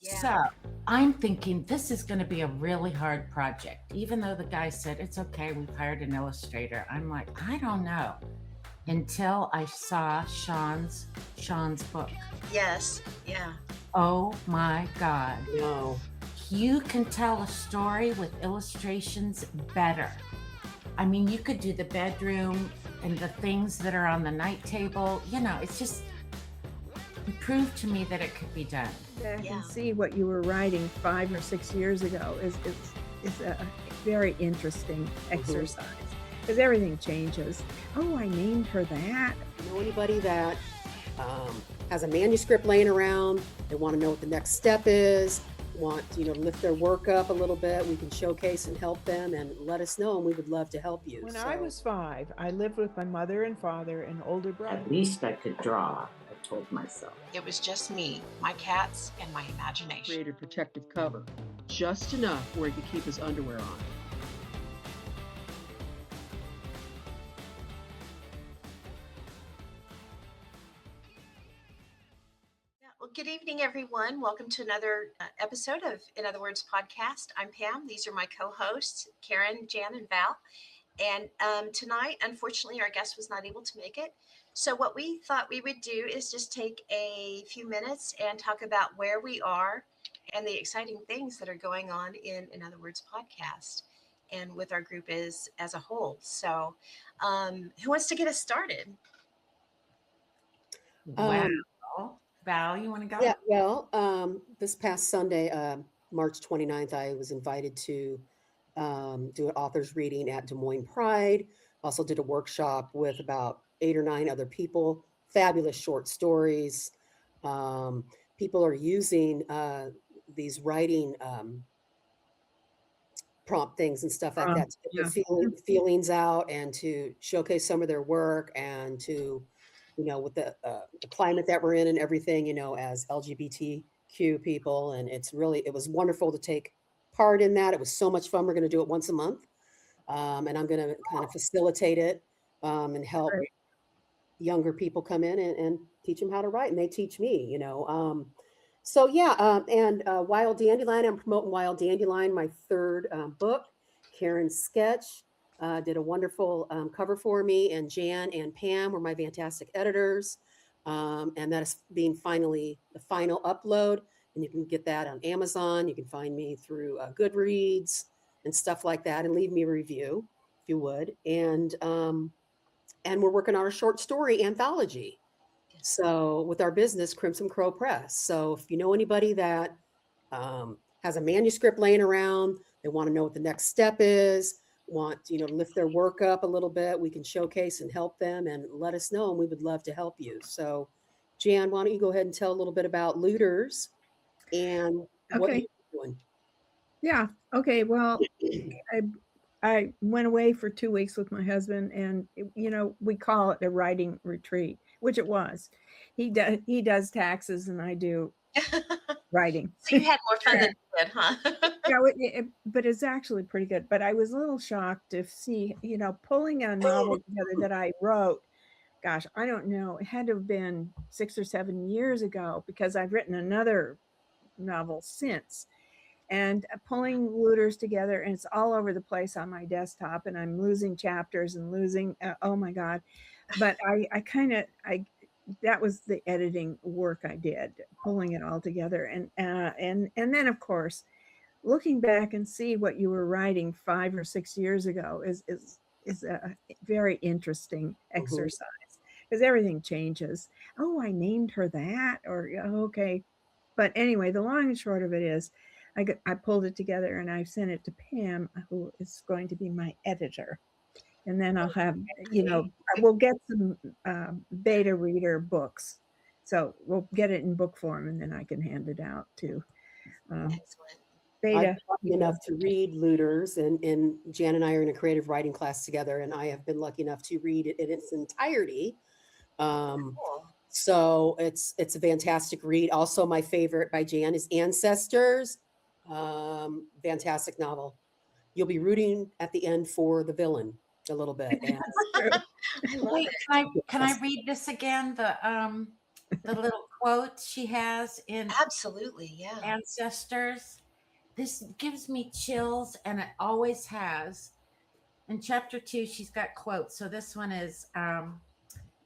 Yeah. So I'm thinking this is going to be a really hard project. Even though the guy said it's okay, we've hired an illustrator. I'm like, I don't know. Until I saw Sean's book. Yes. Yeah. Oh my God. No. You can tell a story with illustrations better. I mean, you could do the bedroom and the things that are on the night table. It's just it proved to me that it could be done. Back Yeah. and see what you were writing 5 or 6 years ago is a very interesting exercise because everything changes. Oh, I named her that. You know anybody that has a manuscript laying around? They want to know what the next step is. Want to lift their work up a little bit. We can showcase and help them, and let us know, and we would love to help you. When I was 5, I lived with my mother and father and older brother. At least I could draw, I told myself. It was just me, my cats, and my imagination. Created protective cover, just enough where he could keep his underwear on. Well, good evening, everyone. Welcome to another episode of In Other Words podcast. I'm Pam. These are my co-hosts, Karen, Jan, and Val. And tonight, unfortunately, our guest was not able to make it. So what we thought we would do is just take a few minutes and talk about where we are and the exciting things that are going on in Other Words podcast and with our group as a whole. So who wants to get us started? Wow. Val, you want to go? Yeah, well, this past Sunday, March 29th, I was invited to do an author's reading at Des Moines Pride. Also did a workshop with about 8 or 9 other people. Fabulous short stories. People are using these writing prompt things and stuff like that to get their feelings out and to showcase some of their work and to, with the climate that we're in and everything, as LGBTQ people. And it was wonderful to take part in that. It was so much fun. We're going to do it once a month. And I'm going to kind of facilitate it and help younger people come in and teach them how to write. And they teach me, So yeah, and Wild Dandelion, I'm promoting Wild Dandelion, my third book. Karen's sketch did a wonderful cover for me, and Jan and Pam were my fantastic editors. And that is being the final upload, and you can get that on Amazon. You can find me through Goodreads and stuff like that, and leave me a review if you would. And we're working on a short story anthology. So with our business, Crimson Crow Press. So if you know anybody that has a manuscript laying around, they want to know what the next step is, want to lift their work up a little bit, we can showcase and help them, and let us know, and we would love to help you. So Jan, why don't you go ahead and tell a little bit about Looters and what you're doing? Yeah. Okay. Well, I went away for 2 weeks with my husband, and we call it a writing retreat, which it was. He does taxes, and I do writing. So you had more fun than you did, huh? Yeah, but it's actually pretty good. But I was a little shocked to see, pulling a novel together that I wrote. Gosh, I don't know. It had to have been 6 or 7 years ago because I've written another novel since. And pulling Looters together, and it's all over the place on my desktop, and I'm losing chapters and losing, oh my God. But that was the editing work I did, pulling it all together. And then of course, looking back and see what you were writing 5 or 6 years ago is a very interesting exercise because everything changes. Oh, I named her that, or okay. But anyway, the long and short of it is, I pulled it together and I sent it to Pam, who is going to be my editor. And then I'll have, we'll get some beta reader books. So we'll get it in book form, and then I can hand it out to beta. I'm lucky enough to read Looters, and Jan and I are in a creative writing class together, and I have been lucky enough to read it in its entirety. So it's a fantastic read. Also, my favorite by Jan is Ancestors. Fantastic novel. You'll be rooting at the end for the villain a little bit. Wait, can I read this again? the little quotes she has in Absolutely. Yeah. Ancestors. This gives me chills, and it always has. In chapter 2, she's got quotes. So this one is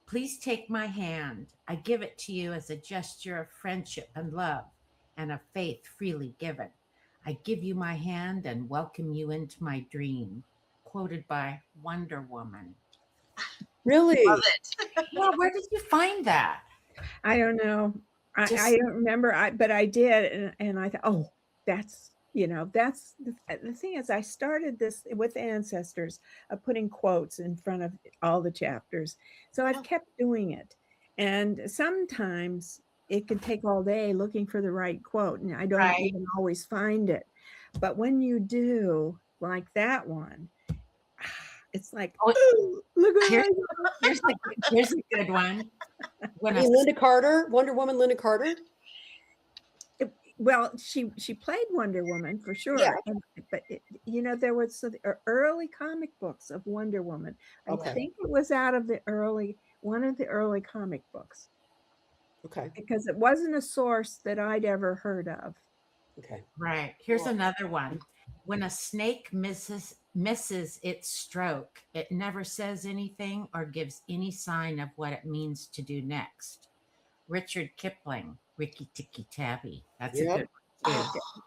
please take my hand. I give it to you as a gesture of friendship and love and of faith freely given. I give you my hand and welcome you into my dream. Quoted by Wonder Woman. Really? Love it. Yeah, where did you find that? I don't know. I Just don't remember, but I did, and I thought, oh, that's that's the thing is, I started this with Ancestors of putting quotes in front of all the chapters, so I've Oh, kept doing it, and sometimes it can take all day looking for the right quote, and I don't right. even always find it, but when you do, like that one, it's like, Oh, ooh, look what here's I here's a good one. When You a mean Linda Carter, Wonder Woman, Linda Carter? Well, she played Wonder Woman for Yeah. sure, but there was early comic books of Wonder Woman. I Okay. think it was out of one of the early comic books Okay. because it wasn't a source that I'd ever heard of. Okay. right, here's another one. When a snake misses its stroke, it never says anything or gives any sign of what it means to do next. Richard Kipling, Ricky Tikki Tavi. That's a Yep. good one too. oh,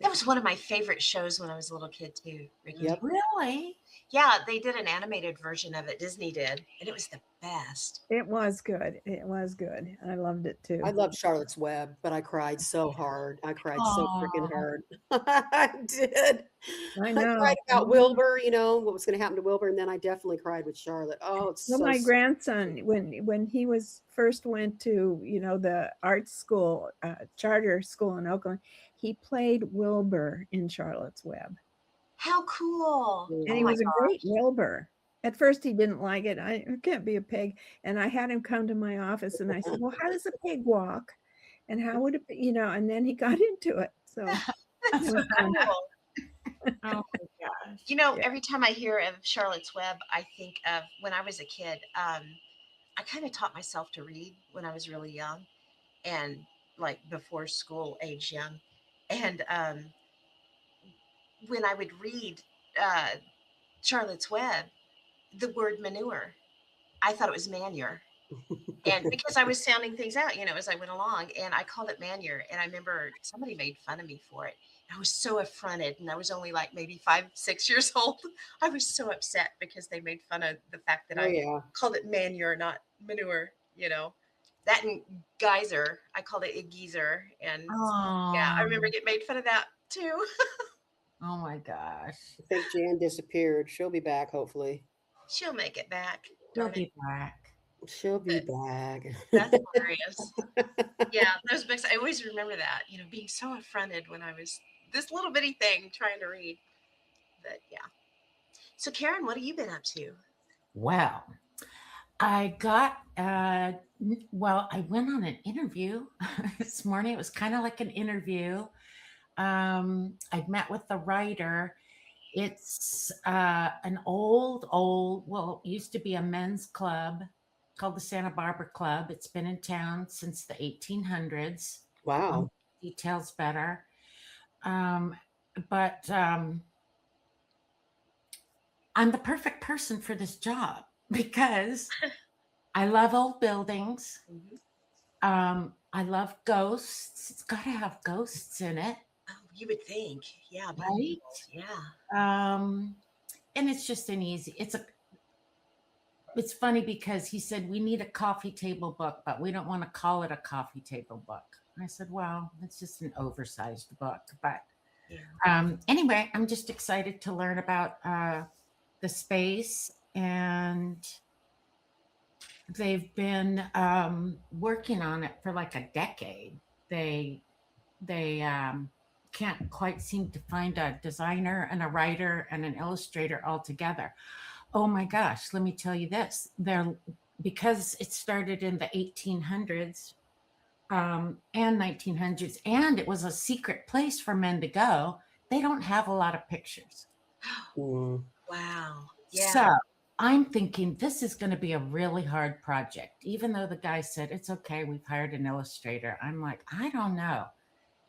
that was one of my favorite shows when I was a little kid too. Ricky Yep. Really? Yeah, they did an animated version of it. Disney did, and it was the best. It was good. It was good. I loved it I too. loved Charlotte's Web, but I cried so hard. I cried so freaking Oh, hard. I did. I I cried know. about Wilbur, what was going to happen to Wilbur, and then I definitely cried with Charlotte. Oh, it's Well, so my sweet. grandson, when he was first went to the art school, charter school in Oakland, he played Wilbur in Charlotte's Web, How cool! and Oh he my was a great gosh. Wilbur. At first, he didn't like it. I can't be a pig, and I had him come to my office, and I said, "Well, how does a pig walk? And how would it be?" And then he got into it. So That's it so was fun. cool. oh my gosh. You know, Yeah. every time I hear of Charlotte's Web, I think of when I was a kid. I kind of taught myself to read when I was really young and like before school age young. And when I would read uh, Charlotte's Web, the word manure, I thought it was manure. And because I was sounding things out, as I went along, and I called it manure. And I remember somebody made fun of me for it. I was so affronted, and I was only like maybe 5, 6 years old. I was so upset because they made fun of the fact that Oh, I yeah. called it manure, not manure. That and geyser, I called it a geezer. And yeah, I Oh, remember getting made fun of that too. oh my gosh. I think Jan disappeared. She'll be back, hopefully. She'll make it back. He'll Darn it. be back. She'll be But back. that's hilarious. Yeah, those books, I always remember that, being so affronted when I was this little bitty thing trying to read. But yeah. So, Karen, what have you been up to? Well, I got well, I went on an interview this morning. It was kind of like an interview. I'd met with the writer. It's an well, it used to be a men's club called the Santa Barbara Club. It's been in town since the 1800s. Wow. Details better. But I'm the perfect person for this job because I love old buildings. Mhm. I love ghosts. It's got to have ghosts in it, Oh, you would think. Yeah, being right? old. Yeah. And it's just an easy. It's funny because he said we need a coffee table book, but we don't want to call it a coffee table book. And I said, well, it's just an oversized book. But Yeah. anyway, I'm just excited to learn about the space, and they've been working on it for like a decade. They can't quite seem to find a designer and a writer and an illustrator all together. Oh my gosh, let me tell you this. Because it started in the 1800s and 1900s, and it was a secret place for men to go, they don't have a lot of pictures. Mm. Wow. So Yeah. I'm thinking this is going to be a really hard project, even though the guy said it's okay. We've hired an illustrator. I'm like, I don't know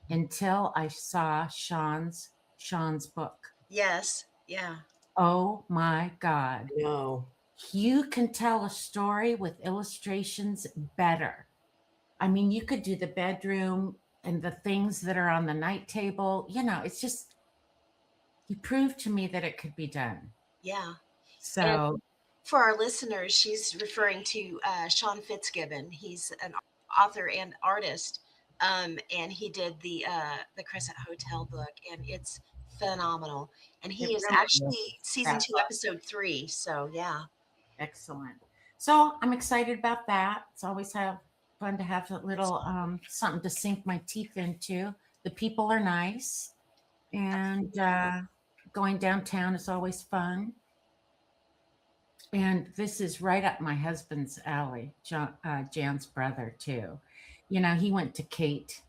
until I saw Sean's book. Yes. Yeah. Oh my God. No. You can tell a story with illustrations better. I mean, you could do the bedroom and the things that are on the night table. It's just, he proved to me that it could be done. Yeah. And So, for our listeners, she's referring to Sean Fitzgibbon. He's an author and artist, and he did the Crescent Hotel book, and it's phenomenal. And it he is really is. actually season That 2, book. episode 3. So yeah, Excellent. So I'm excited about that. It's always fun to have a little something to sink my teeth into. The people are nice, and going downtown is always fun. And this is right up my husband's alley, Jan's brother too. He went to Kate.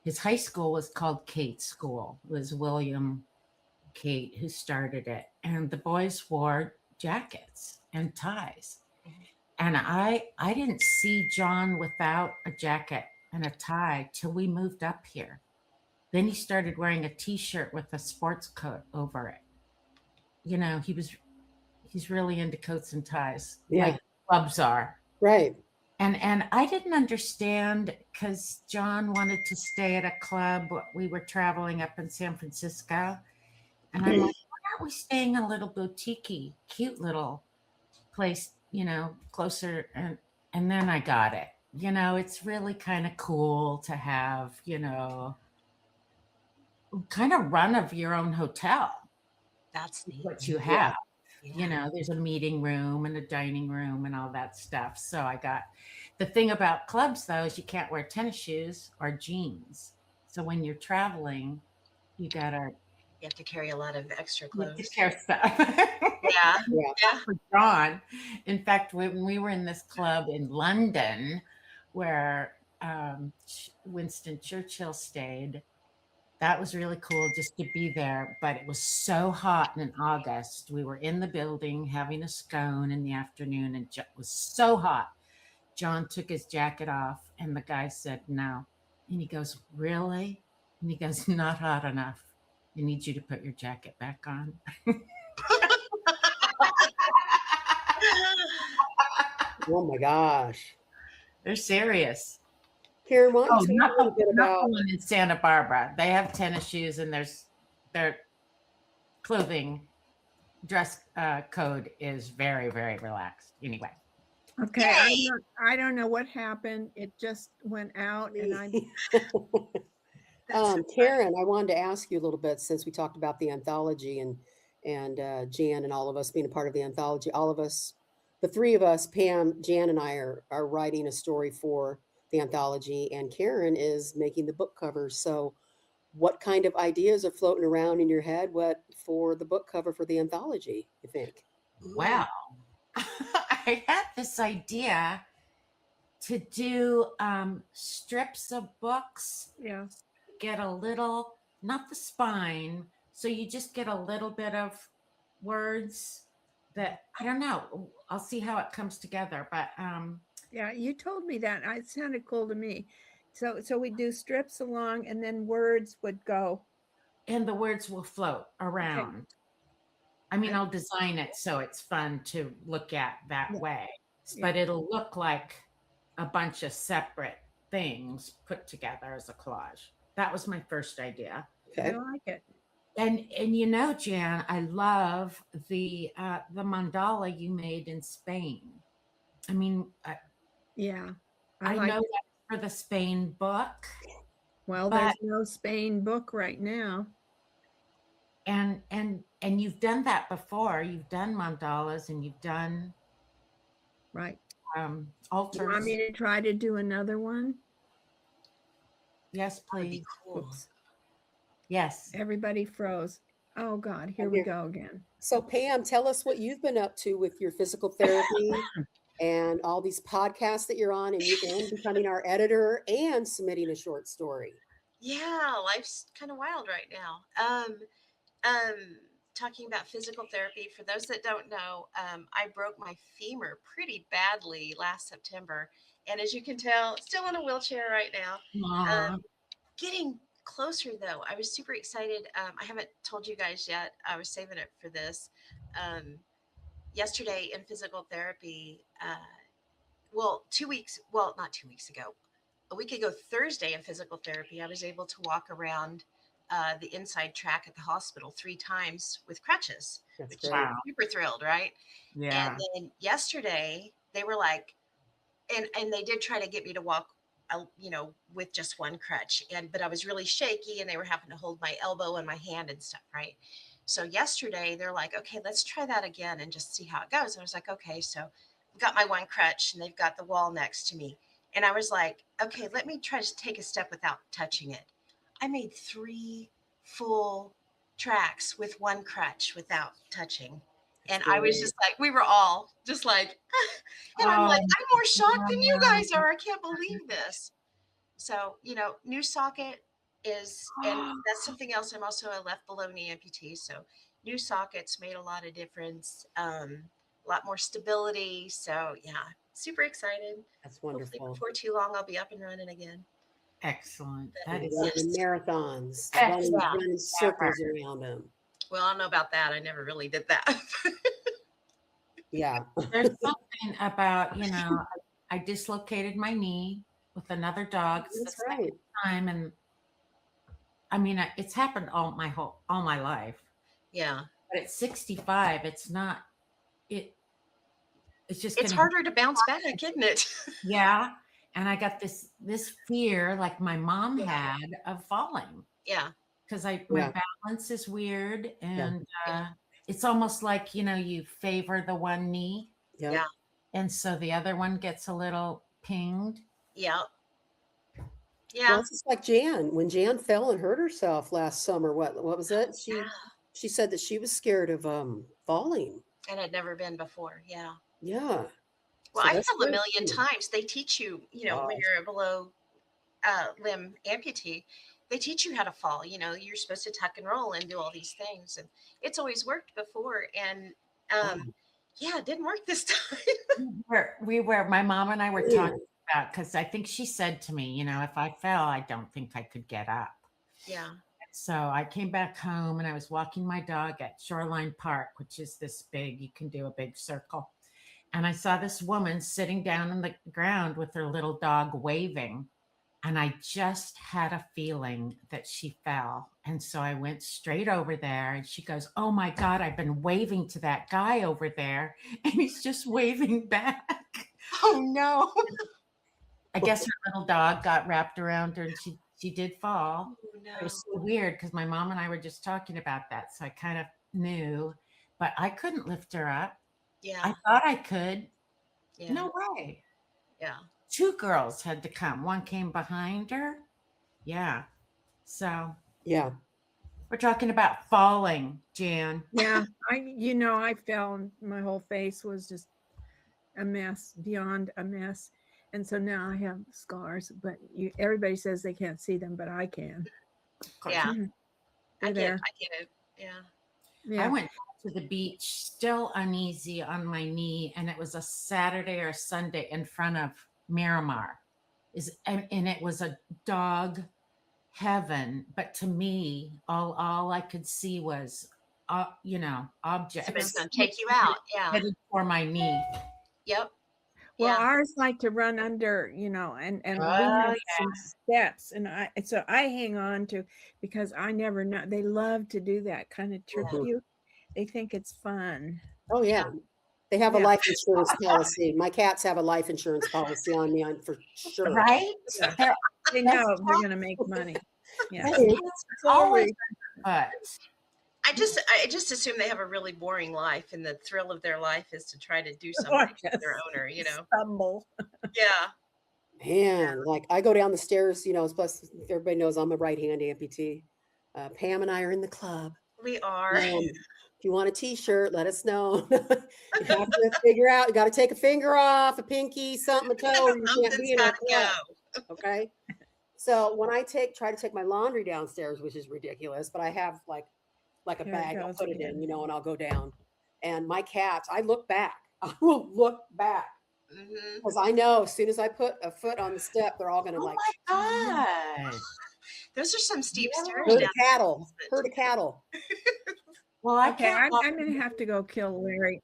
His high school was called Kate School. It was William Kate who started it, and the boys wore jackets and ties. And I didn't see John without a jacket and a tie till we moved up here. Then he started wearing a t-shirt with a sports coat over it. He's really into coats and ties, Yeah. like clubs are. Right. And I didn't understand because John wanted to stay at a club. We were traveling up in San Francisco. And I'm like, why aren't we staying in a little boutique cute little place, closer? And then I got it. It's really kind of cool to have, kind of run of your own hotel, that's neat. what you have. Yeah. There's a meeting room and a dining room and all that stuff. So I got the thing about clubs, though, is you can't wear tennis shoes or jeans. So when you're traveling, you have to carry a lot of extra you have clothes. to care stuff. Yeah. Yeah. Yeah. For John. In fact, when we were in this club in London where Winston Churchill stayed, that was really cool just to be there. But it was so hot in August. We were in the building having a scone in the afternoon, and it was so hot. John took his jacket off, and the guy said, "No." And he goes, "Really?" And he goes, "Not hot enough. I need you to put your jacket back on." Oh my gosh. They're serious. Karen, why don't Oh, you talk a little bit not about the one in Santa Barbara. They have tennis shoes, and their clothing dress code is very, very relaxed. Anyway, Okay, Yay! I don't know what happened. It just went out, and I Karen, I wanted to ask you a little bit since we talked about the anthology and Jan and all of us being a part of the anthology. All of us, the three of us, Pam, Jan, and I are writing a story for the anthology, and Karen is making the book covers. So, what kind of ideas are floating around in your head? What for the book cover for the anthology? You think? well, I had this idea to do strips of books, yeah. get a little, not the spine, so you just get a little bit of words that I don't know. I'll see how it comes together, but Yeah, you told me that. It sounded cool to me. So we do strips along, and then words would go. and the words will float around. I mean, I'll design it so it's fun to look at that way, but it'll look like a bunch of separate things put together as a collage. That was my first idea. Okay. I like it. And Jan, I love the mandala you made in Spain. I mean, Yeah, I like know that for the Spain book. Well, there's no Spain book right now. And you've done that before. You've done mandalas and you've done right altars. You want me to try to do another one? Yes, please. Cool. Oops. Yes. Everybody froze. Oh God, here we go again. So Pam, tell us what you've been up to with your physical therapy and all these podcasts that you're on, and becoming our editor and submitting a short story. Yeah, life's kind of wild right now. talking about physical therapy. For those that don't know, I broke my femur pretty badly last September. And as you can tell, still in a wheelchair right now. Aw. Getting closer though. I was super excited. I haven't told you guys yet. I was saving it for this. Um, Yesterday in physical therapy, well, 2 weeks, well, not 2 weeks ago, a week ago, Thursday in physical therapy, I was able to walk around the inside track at the hospital 3 times with crutches, That's which great. Wow. super thrilled, right? And Yeah. then yesterday they were like, and they did try to get me to walk, with just one crutch, but I was really shaky, and they were having to hold my elbow and my hand and stuff, right? So yesterday they're like, okay, let's try that again and just see how it goes. I was like, okay, so I've got my one crutch, and they've got the wall next to me, and I was like, okay, let me try to take a step without touching it. I made 3 full tracks with one crutch without touching. And I was just like, we were all just like, and I'm like, Oh, I'm more shocked than you wow. guys are. I can't believe this. So, new socket is, and that's something else. I'm also a left below knee amputee. So, new sockets made a lot of difference, a lot more stability. So, yeah, super excited. That's Hopefully, wonderful. before too long, I'll be up and running again. Excellent. But That is Running yes, marathons, excellent. running circles around them. well, I don't know about that. I never really did that. Yeah. There's something about, I dislocated my knee with another dog. It's the That's second right. time, and I mean, it's happened all my life. Yeah, But at 65, it's not. It it's just it's gonna. harder to bounce back, isn't it? Yeah, and I got this fear, like my mom Yeah. had, of falling Yeah, because my Yeah. balance is weird, Yeah. and yeah, it's almost like you favor the one knee, Yeah. yeah, and so the other one gets a little pinged. yeah, Well, yeah, it's just like Jan. When Jan fell and hurt herself last summer, what was it? yeah. She said that she was scared of falling. And had never been before. Yeah. Yeah. Well, So I that's fell a good million too. times. They teach you, when Gosh. you're a below limb amputee, they teach you how to fall. You're supposed to tuck and roll and do all these things. And it's always worked before. And Wow. yeah, it didn't work this time. My mom and I were Man. talking about, because I think she said to me, if I fell, I don't think I could get up. Yeah. So I came back home and I was walking my dog at Shoreline Park, which is this big, you can do a big circle. And I saw this woman sitting down on the ground with her little dog waving. And I just had a feeling that she fell. And so I went straight over there, and she goes, "Oh my God, I've been waving to that guy over there, and he's just waving back." Oh, no. I guess her little dog got wrapped around her, and she did fall. Oh, It no. was so weird because my mom and I were just talking about that. So I kind of knew, but I couldn't lift her up. Yeah. I thought I could. Yeah. No way. Yeah. 2 girls had to come. One came behind her. Yeah. So Yeah. we're talking about falling, Jan. Yeah, I fell and my whole face was just a mess, beyond a mess. And so now I have scars, but everybody says they can't see them, but I can. Yeah. Mhm. I They're get it. Yeah. I Yeah. went to the beach still uneasy on my knee, and it was a Saturday or Sunday in front of Miramar. And it was a dog heaven, but to me, all I could see was Somebody's objects going to take you out. Yeah. headed for my knee. Yep. Well, Yeah. ours like to run under, and we Oh, have some steps, and so I hang on to, because I never know. They love to do that, kind of trick Mhm. you. They think it's fun. Oh yeah. They have a Yeah. life insurance policy. My cats have a life insurance policy on me, for sure. Right? Yeah. They're They know they're going to make money. Yeah. always Sorry. but I just assume they have a really boring life, and the thrill of their life is to try to do Oh, something I for their guess. owner, Stumble. Yeah. Man, like I go down the stairs, plus everybody knows I'm a right-hand amputee. Pam and I are in the club. We are. If you want a t-shirt, let us know. You have to figure out, you got to take a finger off, a pinky, something, a toe, or you can't Something's be in our got to go. club. Okay. So when I try to take my laundry downstairs, which is ridiculous, but I have like like a Here it bag. I'll goes put it in, again. you know, and I'll go down. And my cats, I look back. I will look back Hmm. because I know as soon as I put a foot on the step, they're all going to Oh like my God. Those are some steep stairs herd Yeah. of down cattle, there. herd of cattle. Well, I Okay, can't walk. I'm gonna have to go kill Larry.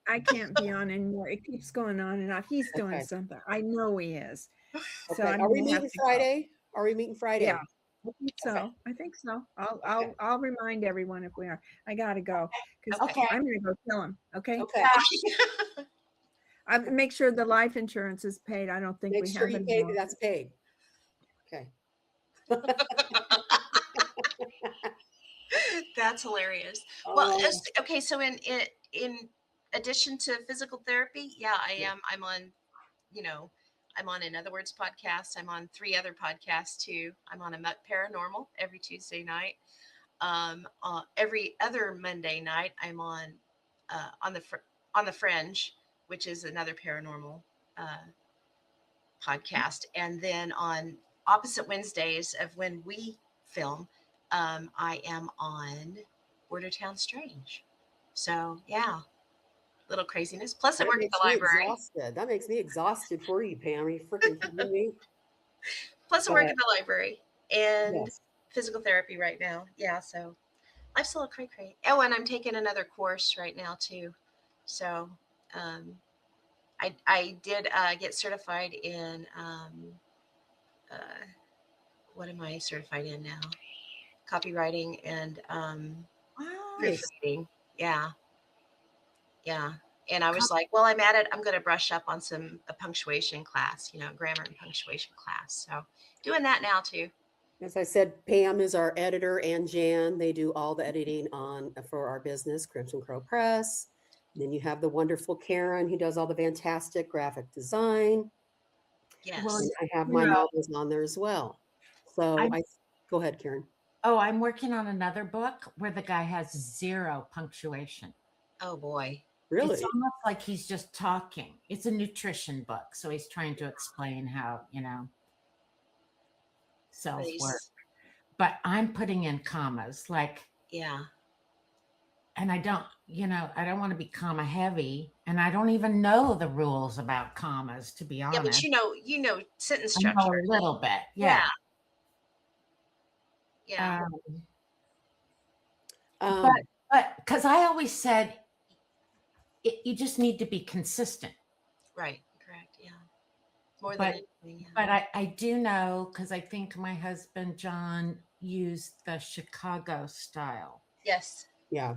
I can't be on anymore. It keeps going on and off. He's doing Okay. something. I know he is. So Okay. I'm Are we gonna have meeting to go. Friday? Are we meeting Yeah, Friday? I think Okay. so. I think so. I'll Okay. I'll I'll remind everyone if we are. I gotta go because Okay. Okay. I'm gonna go kill him. Okay. Okay. I make sure the life insurance is paid. I don't think Make we sure have you any pay more. that's paid. Okay. That's hilarious. Well, Oh, okay, so in addition to physical therapy, yeah, yeah. I'm on, you know, I'm on In Other Words podcast. I'm on 3 other podcasts too. I'm on a Muck Paranormal every Tuesday night. Every other Monday night, I'm on the Fringe, which is another paranormal uh, podcast, and then on opposite Wednesdays of when we film, I am on Bordertown Strange. So yeah, little craziness. Plus, I That work at makes the me library. exhausted. That makes me exhausted for you, Pam. Are you freaking kidding me? Plus, I work But at the library and yes. physical therapy right now. Yeah, so life's a little cray cray. Oh, and I'm taking another course right now too. So um, I did get certified in uh, what am I certified in now? Copywriting and Wow. Nice. proofreading. Yeah, yeah. And I was Co- like, well, I'm at it. I'm going to brush up on a punctuation class, grammar and punctuation class. So doing that now too. As I said, Pam is our editor and Jan. They do all the editing on for our business, Crimson Crow Press. And then you have the wonderful Karen who does all the fantastic graphic design. Well, And Yes. I have you my know, novels on there as well. So I'm I go ahead, Karen. I'm working on another book where the guy has zero punctuation. Oh boy. It's Really? almost like he's just talking. It's a nutrition book, so he's trying to explain how, cells work. Please. But I'm putting in commas, like, Yeah. and I don't want to be comma heavy, and I don't even know the rules about commas, to be Yeah, but honest. sentence I know structure. a little bit, Yeah. yeah. Yeah. Um, but Um, because I always said you just need to be consistent. Right. Correct. Yeah. More than But anything. Yeah. but I do know because I think my husband John used the Chicago style. Yes. yeah. Is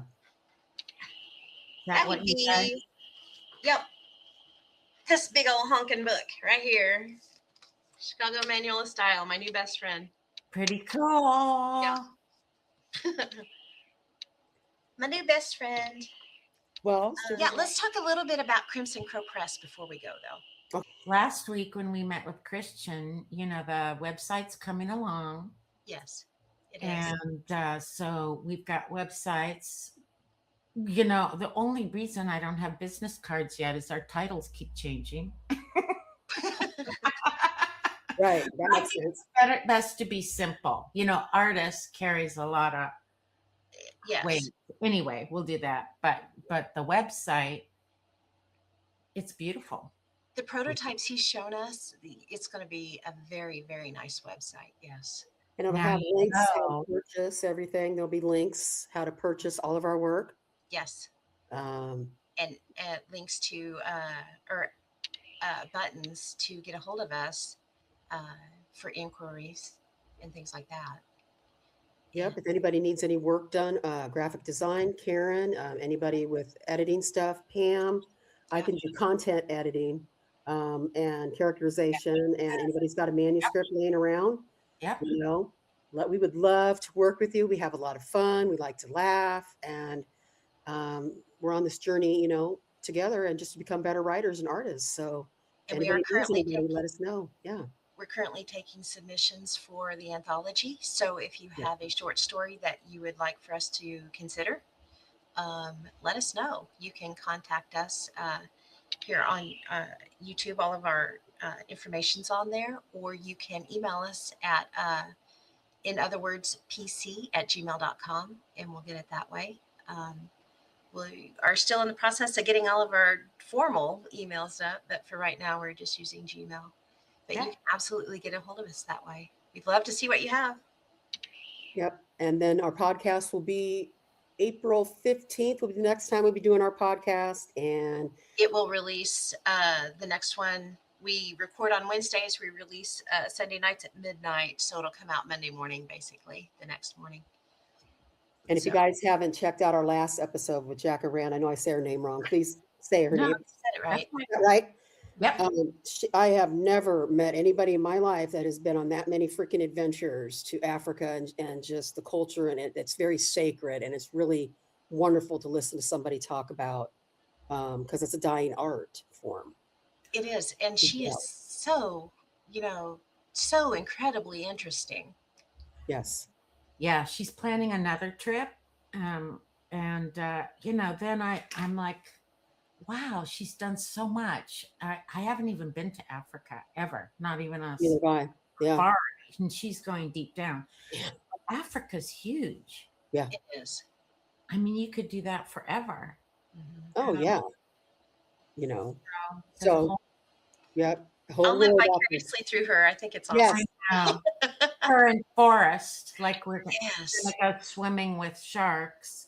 that That what would you said? be. Yep. This big old honking book right here. Chicago Manual of Style. My new best friend. Pretty cool. Yeah. My new best friend. Well, Yeah, let's talk a little bit about Crimson Crow Press before we go, though. Last week when we met with Christian, the website's coming along. Yes, it is. And so we've got websites. The only reason I don't have business cards yet is our titles keep changing. right. That I makes think sense. it's best to be simple. Artist carries a lot of Yes. weight. Anyway, we'll do that. But the website, it's beautiful. The prototypes he's shown us, it's going to be a very, very nice website. Yes. And it'll Now have you links how to know. purchase everything. There'll be links how to purchase all of our work. Yes. Um, And links to or buttons to get a hold of us for inquiries and things like that. Yep. If anybody needs any work done, graphic design, Karen, anybody with editing stuff, Pam, I Yep. can do content editing and characterization. And anybody's got a manuscript laying around, Yep. we would love to work with you. We have a lot of fun. We like to laugh, and we're on this journey, together, and just to become better writers and artists. So, if And we are anybody needs currently anybody, let us know. Yeah. we're currently taking submissions for the anthology. So if you Yeah. have a short story that you would like for us to consider, let us know. You can contact us here on YouTube. All of our information's on there, or you can email us at in other words, pc@gmail.com, and we'll get it that way. We are still in the process of getting all of our formal emails up, but for right now, we're just using Gmail. But you Okay. can absolutely get a hold of us that way. We'd love to see what you have. Yep. And then our podcast will be April 15th will be the next time we'll be doing our podcast. And It will release the next one. We record on Wednesdays. We release Sunday nights at midnight. So it'll come out Monday morning, basically, the next morning. if you So- guys haven't checked out our last episode with Jacka Rand, I know I say her name wrong. Please say her No, name. Said it right. Is that right? Yep. I have never met anybody in my life that has been on that many freaking adventures to Africa and just the culture and it's very sacred and it's really wonderful to listen to somebody talk about because it's a dying art form. It is. And she Yeah. is so, so incredibly interesting. Yes. Yeah, she's planning another trip. And then I'm like, wow, she's done so much. I haven't even been to Africa ever, not even us Neither have I. Yeah. far, and she's going deep down. Africa's huge. Yeah. It is. I mean, you could do that forever. Mhm. Oh yeah. So, So yep. I'll Whole live world out there. vicariously through her. I think it's awesome. Yes. her in forest, like we're Yes. gonna go swimming with sharks.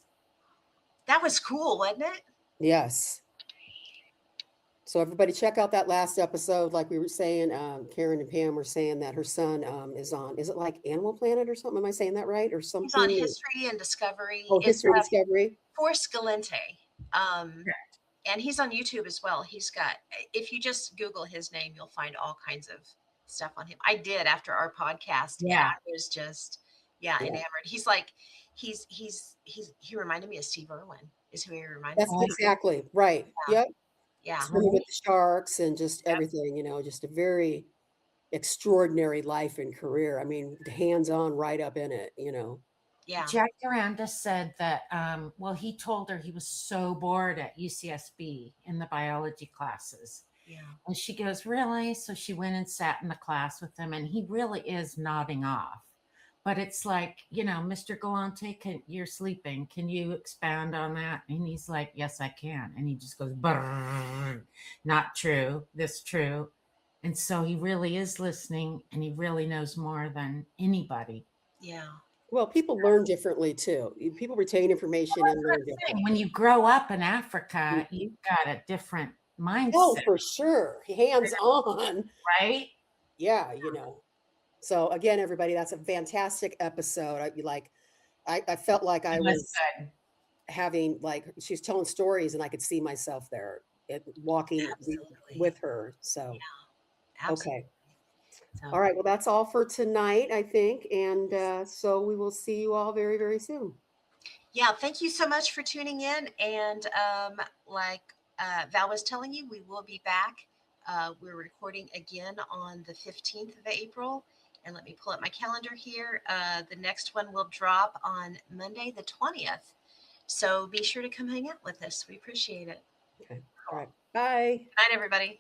That was cool, wasn't it? Yes. So everybody check out that last episode. Like we were saying, Karen and Pam were saying that her son is on, is it like Animal Planet or something? Am I saying that right? Or something? He's on History and Discovery. Oh, It's History and Discovery. Forrest Galente. And he's on YouTube as well. He's got, if you just Google his name, you'll find all kinds of stuff on him. I did after our podcast. Yeah. And I was just, enamored. He's like, he reminded me of Steve Irwin, is who he reminded That's me of. exactly right. Yeah. Yep. Yeah. Swimming with the sharks and just Yep. everything, just a very extraordinary life and career. I mean, hands-on right up in it, Yeah. Jack Duranda said that, he told her he was so bored at UCSB in the biology classes. Yeah. And she goes, really? So she went and sat in the class with him, and he really is nodding off. But it's like, Mr. Galante, you're sleeping. Can you expand on that? And he's like, yes, I can. And he just goes, not true, this true. And so he really is listening, and he really knows more than anybody. Yeah. Well, people learn differently too. People retain information and learn differently. When you grow up in Africa, you've got a different mindset. Oh, for sure. Hands-on. Right? Yeah, So again, everybody, that's a fantastic episode. I felt like I was good. having she was telling stories and I could see myself there walking Absolutely. with her. So, Absolutely. okay. So, All right. Well, that's all for tonight, I think. And so we will see you all very, very soon. yeah, thank you so much for tuning in. And like Val was telling you, we will be back. We're recording again on the 15th of April. And let me pull up my calendar here. The next one will drop on Monday, the 20th. So be sure to come hang out with us. We appreciate it. Okay. All right. Bye. Good night, everybody.